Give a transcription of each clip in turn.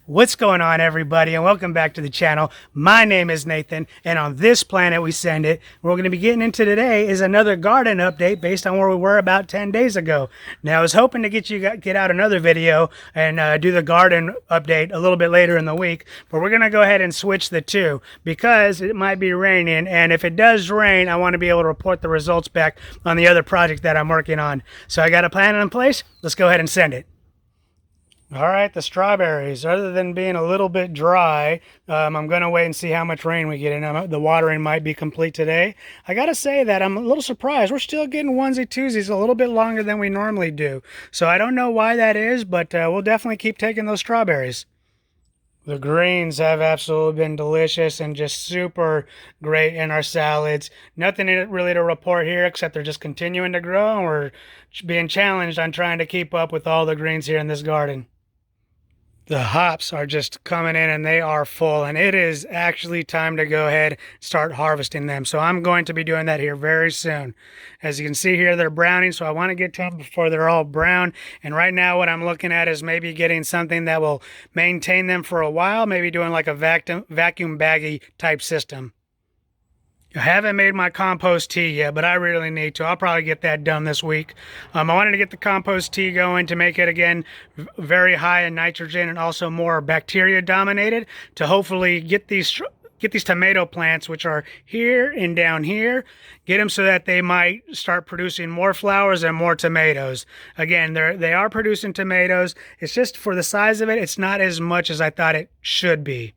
What's going on, everybody, and welcome back to the channel. My name is Nathan, and on this planet we send it. What we're going to be getting into today is another garden update based on where we were about 10 days ago. Now, I was hoping to get out another video and do the garden update a little bit later in the week, but we're going to go ahead and switch the two because it might be raining, and if it does rain, I want to be able to report the results back on the other project that I'm working on. So I got a plan in place. Let's go ahead and send it. All right, the strawberries, other than being a little bit dry, I'm going to wait and see how much rain we get in. The watering might be complete today. I got to say that I'm a little surprised. We're still getting onesie twosies a little bit longer than we normally do. So I don't know why that is, but we'll definitely keep taking those strawberries. The greens have absolutely been delicious and just super great in our salads. Nothing really to report here except they're just continuing to grow, and we're being challenged on trying to keep up with all the greens here in this garden. The hops are just coming in and they are full, and it is actually time to go ahead and start harvesting them. So I'm going to be doing that here very soon. As you can see here, they're browning, so I want to get to them before they're all brown. And right now what I'm looking at is maybe getting something that will maintain them for a while, maybe doing like a vacuum baggy type system. I haven't made my compost tea yet, but I really need to. I'll probably get that done this week. I wanted to get the compost tea going to make it, again, very high in nitrogen and also more bacteria dominated to hopefully get these tomato plants, which are here and down here, get them so that they might start producing more flowers and more tomatoes. Again, they are producing tomatoes. It's just for the size of it, it's not as much as I thought it should be.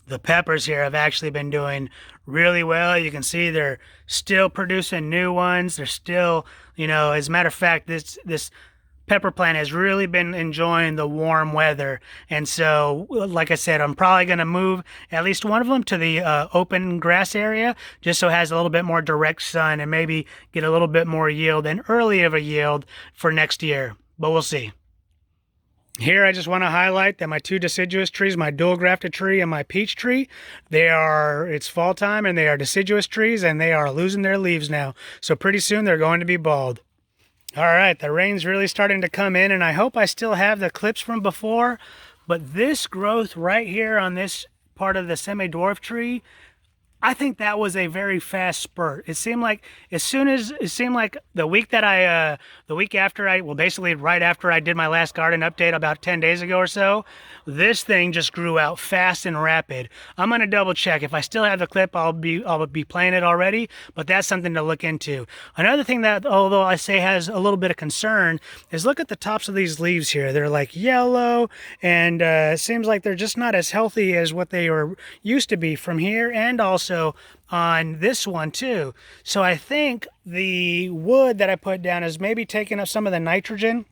The peppers here have actually been doing really well. You can see they're still producing new ones. They're still, as a matter of fact, this pepper plant has really been enjoying the warm weather. And so, like I said, I'm probably going to move at least one of them to the open grass area, just so it has a little bit more direct sun and maybe get a little bit more yield and early of a yield for next year. But we'll see. Here I just want to highlight that my two deciduous trees, my dual grafted tree and my peach tree, it's fall time and they are deciduous trees and they are losing their leaves now. So pretty soon they're going to be bald. All right, the rain's really starting to come in, and I hope I still have the clips from before, but this growth right here on this part of the semi-dwarf tree, I think that was a very fast spurt. It seemed like the week after basically right after I did my last garden update about 10 days ago or so, this thing just grew out fast and rapid. I'm going to double check. If I still have the clip, I'll be playing it already, but that's something to look into. Another thing that, although I say has a little bit of concern, is look at the tops of these leaves here. They're like yellow, and it seems like they're just not as healthy as what they were used to be from here, and also on this one too. So I think the wood that I put down is maybe taking up some of the nitrogen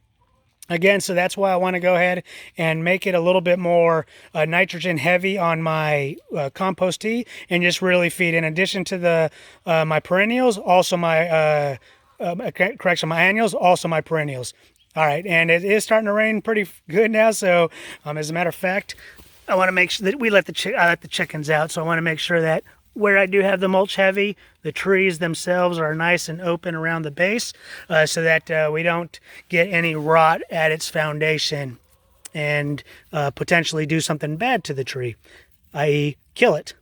again, so that's why I want to go ahead and make it a little bit more nitrogen heavy on my compost tea, and just really feed, in addition to the my perennials, also my my annuals, also my perennials. All right, and it is starting to rain pretty good now, so as a matter of fact, I want to make sure that I let the chickens out, so I want to make sure that where I do have the mulch heavy, the trees themselves are nice and open around the base, so that we don't get any rot at its foundation and potentially do something bad to the tree, i.e. kill it.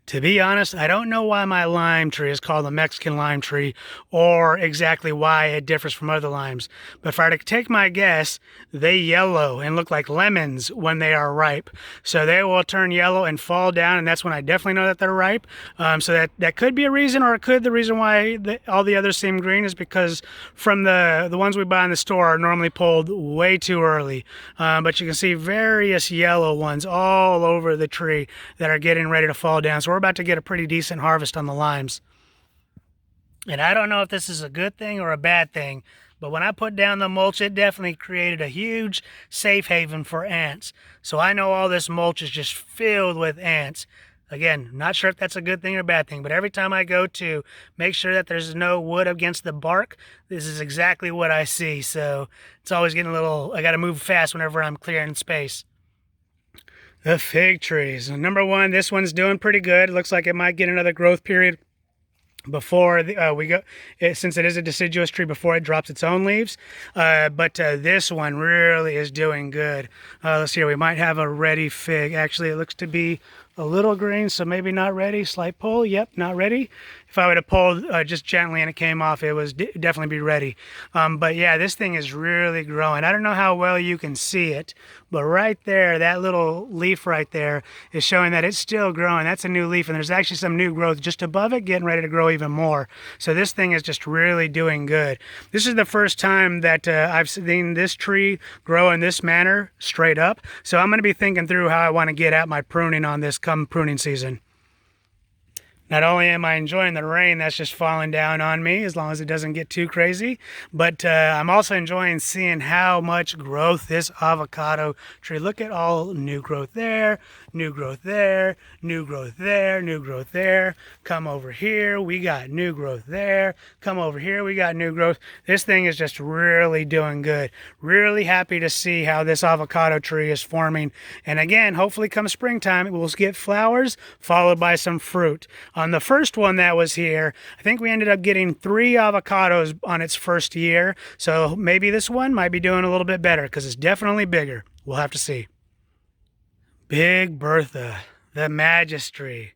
To be honest, I don't know why my lime tree is called the Mexican lime tree, or exactly why it differs from other limes. But if I were to take my guess, they yellow and look like lemons when they are ripe. So they will turn yellow and fall down, and that's when I definitely know that they're ripe. So that could be a reason, or the reason why all the others seem green is because from the ones we buy in the store are normally pulled way too early. But you can see various yellow ones all over the tree that are getting ready to fall down. So we're about to get a pretty decent harvest on the limes. And I don't know if this is a good thing or a bad thing, but when I put down the mulch, it definitely created a huge safe haven for ants. So I know all this mulch is just filled with ants. Again, not sure if that's a good thing or a bad thing, but every time I go to make sure that there's no wood against the bark, this is exactly what I see. So it's always getting I got to move fast whenever I'm clearing space. The fig trees. Number one, this one's doing pretty good. It looks like it might get another growth period before we go, since it is a deciduous tree, before it drops its own leaves. But this one really is doing good. Let's see here, we might have a ready fig. Actually, it looks to be a little green, so maybe not ready. Slight pull. Yep, not ready. If I would have pulled just gently and it came off, it was definitely be ready. But yeah, this thing is really growing. I don't know how well you can see it, but right there, that little leaf right there is showing that it's still growing. That's a new leaf, and there's actually some new growth just above it getting ready to grow even more. So this thing is just really doing good. This is the first time that I've seen this tree grow in this manner straight up. So I'm going to be thinking through how I want to get at my pruning on this come pruning season. Not only am I enjoying the rain that's just falling down on me, as long as it doesn't get too crazy, but I'm also enjoying seeing how much growth this avocado tree. Look at all new growth there, new growth there, new growth there, new growth there. Come over here, we got new growth there. Come over here, we got new growth. This thing is just really doing good. Really happy to see how this avocado tree is forming. And again, hopefully come springtime, it will get flowers followed by some fruit. On the first one that was here, I think we ended up getting 3 avocados on its first year. So maybe this one might be doing a little bit better because it's definitely bigger. We'll have to see. Big Bertha, the Magistry,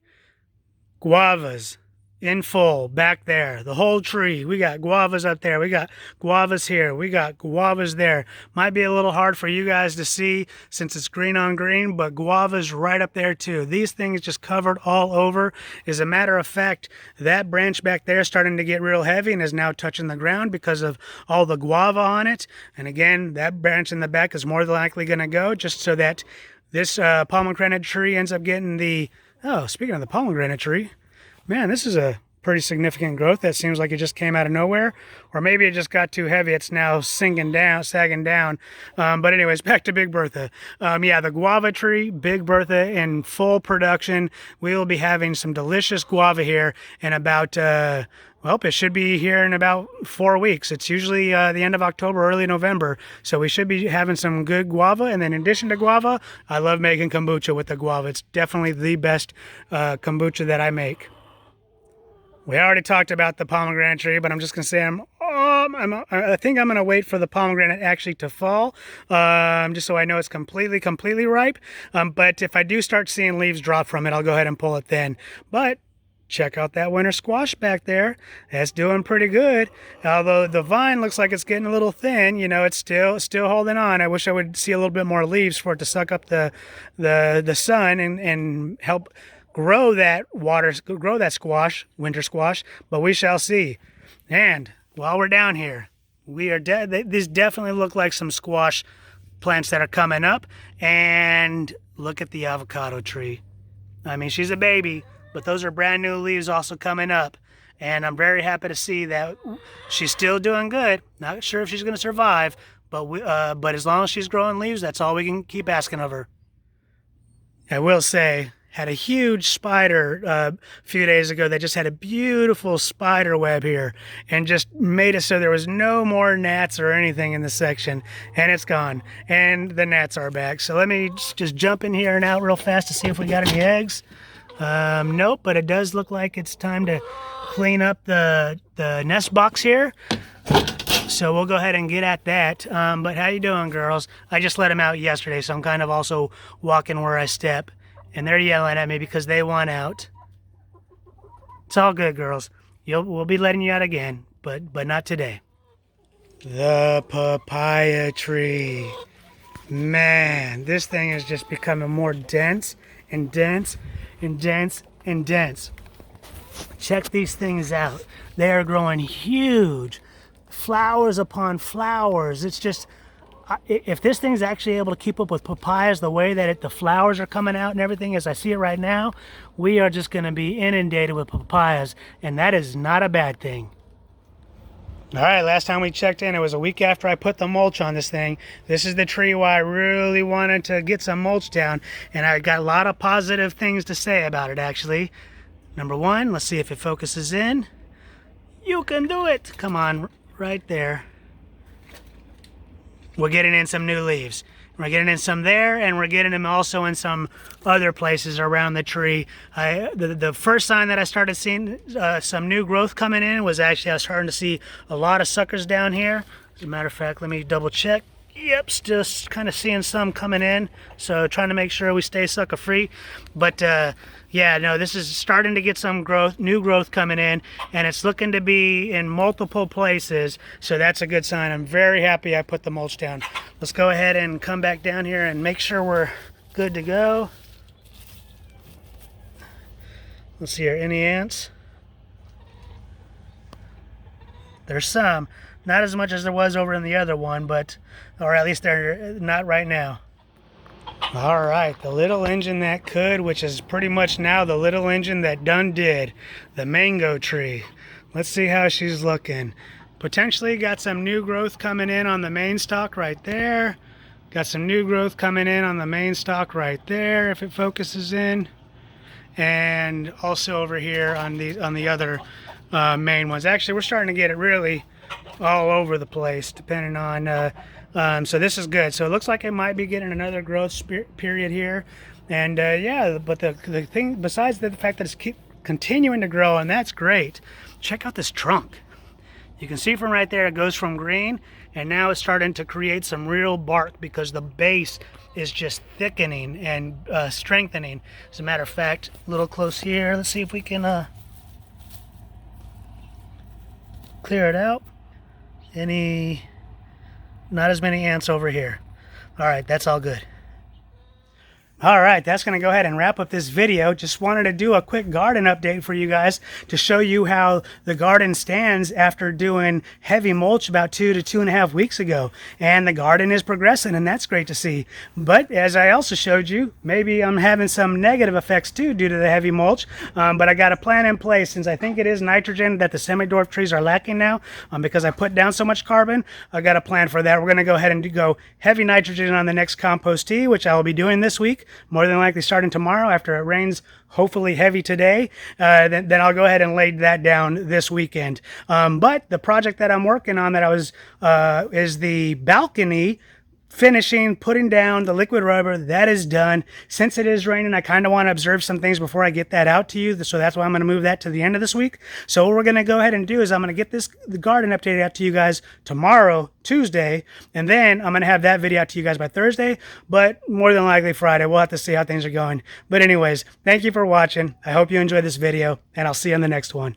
guavas in full back there, the whole tree. We got guavas up there, we got guavas here, we got guavas there. Might be a little hard for you guys to see since it's green on green, but guavas right up there too. These things just covered all over. As a matter of fact, that branch back there is starting to get real heavy and is now touching the ground because of all the guava on it. And again, that branch in the back is more than likely going to go, just so that this pomegranate tree ends up getting the, oh, speaking of the pomegranate tree, man, this is a pretty significant growth. That seems like it just came out of nowhere, or maybe it just got too heavy. It's now sinking down, sagging down. But anyways, back to Big Bertha. Yeah, the guava tree, Big Bertha in full production. We will be having some delicious guava here in about, well, it should be here in about 4 weeks. It's usually the end of October, early November. So we should be having some good guava. And then in addition to guava, I love making kombucha with the guava. It's definitely the best kombucha that I make. We already talked about the pomegranate tree, but I'm just going to say I think I'm going to wait for the pomegranate actually to fall, just so I know it's completely ripe. But if I do start seeing leaves drop from it, I'll go ahead and pull it then. But check out that winter squash back there. That's doing pretty good. Although the vine looks like it's getting a little thin, you know, it's still holding on. I wish I would see a little bit more leaves for it to suck up the sun and help grow that squash, winter squash, but we shall see. And while we're down here, these definitely look like some squash plants that are coming up. And look at the avocado tree. I mean, she's a baby, but those are brand new leaves also coming up. And I'm very happy to see that she's still doing good. Not sure if she's going to survive, but as long as she's growing leaves, that's all we can keep asking of her. I will say, had a huge spider a few days ago that just had a beautiful spider web here and just made it so there was no more gnats or anything in the section, and it's gone, and the gnats are back. So let me just jump in here and out real fast to see if we got any eggs. Nope, but it does look like it's time to clean up the nest box here. So we'll go ahead and get at that. But how you doing, girls? I just let them out yesterday, so I'm kind of also walking where I step. And they're yelling at me because they want out. It's all good, girls. We'll be letting you out again, but not today. The papaya tree. Man, this thing is just becoming more dense and dense and dense and dense. Check these things out. They are growing huge. Flowers upon flowers. It's just, if this thing's actually able to keep up with papayas the way that the flowers are coming out and everything as I see it right now, we are just going to be inundated with papayas, and that is not a bad thing. All right, last time we checked in, it was a week after I put the mulch on this thing. This is the tree where I really wanted to get some mulch down, and I got a lot of positive things to say about it, actually. Number one, let's see if it focuses in. You can do it. Come on, right there. We're getting in some new leaves. We're getting in some there, and we're getting them also in some other places around the tree. The first sign that I started seeing some new growth coming in was actually I was starting to see a lot of suckers down here. As a matter of fact, let me double check. Yep, still kind of seeing some coming in, so trying to make sure we stay sucker free. But yeah, no, this is starting to get some growth, new growth coming in, and it's looking to be in multiple places, so that's a good sign. I'm very happy I put the mulch down. Let's go ahead and come back down here and make sure we're good to go. Let's see here, any ants? There's some. Not as much as there was over in the other one, but, or at least they're not right now. All right, the little engine that could, which is pretty much now the little engine that done did, the mango tree. Let's see how she's looking. Potentially got some new growth coming in on the main stalk right there. Got some new growth coming in on the main stalk right there, if it focuses in. And also over here on the other main ones. Actually, we're starting to get it really all over the place, depending on so this is good. So it looks like it might be getting another growth period here, and yeah, but the thing, besides the fact that it's keep continuing to grow, and that's great, check out this trunk. You can see from right there it goes from green, and now it's starting to create some real bark because the base is just thickening and strengthening. As a matter of fact, a little close here, let's see if we can clear it out. Not as many ants over here. All right, that's all good. All right, that's going to go ahead and wrap up this video. Just wanted to do a quick garden update for you guys to show you how the garden stands after doing heavy mulch about 2 to 2.5 weeks ago. And the garden is progressing, and that's great to see. But as I also showed you, maybe I'm having some negative effects too due to the heavy mulch. But I got a plan in place, since I think it is nitrogen that the semi-dwarf trees are lacking now, because I put down so much carbon. I got a plan for that. We're going to go ahead and go heavy nitrogen on the next compost tea, which I will be doing this week. More than likely starting tomorrow after it rains, hopefully heavy today. Then I'll go ahead and lay that down this weekend. But the project that I'm working on is the balcony, finishing, putting down the liquid rubber. That is done. Since it is raining, I kind of want to observe some things before I get that out to you. So that's why I'm going to move that to the end of this week. So what we're going to go ahead and do is I'm going to get the garden updated out to you guys tomorrow, Tuesday, and then I'm going to have that video out to you guys by Thursday, but more than likely Friday. We'll have to see how things are going. But anyways, thank you for watching. I hope you enjoyed this video, and I'll see you on the next one.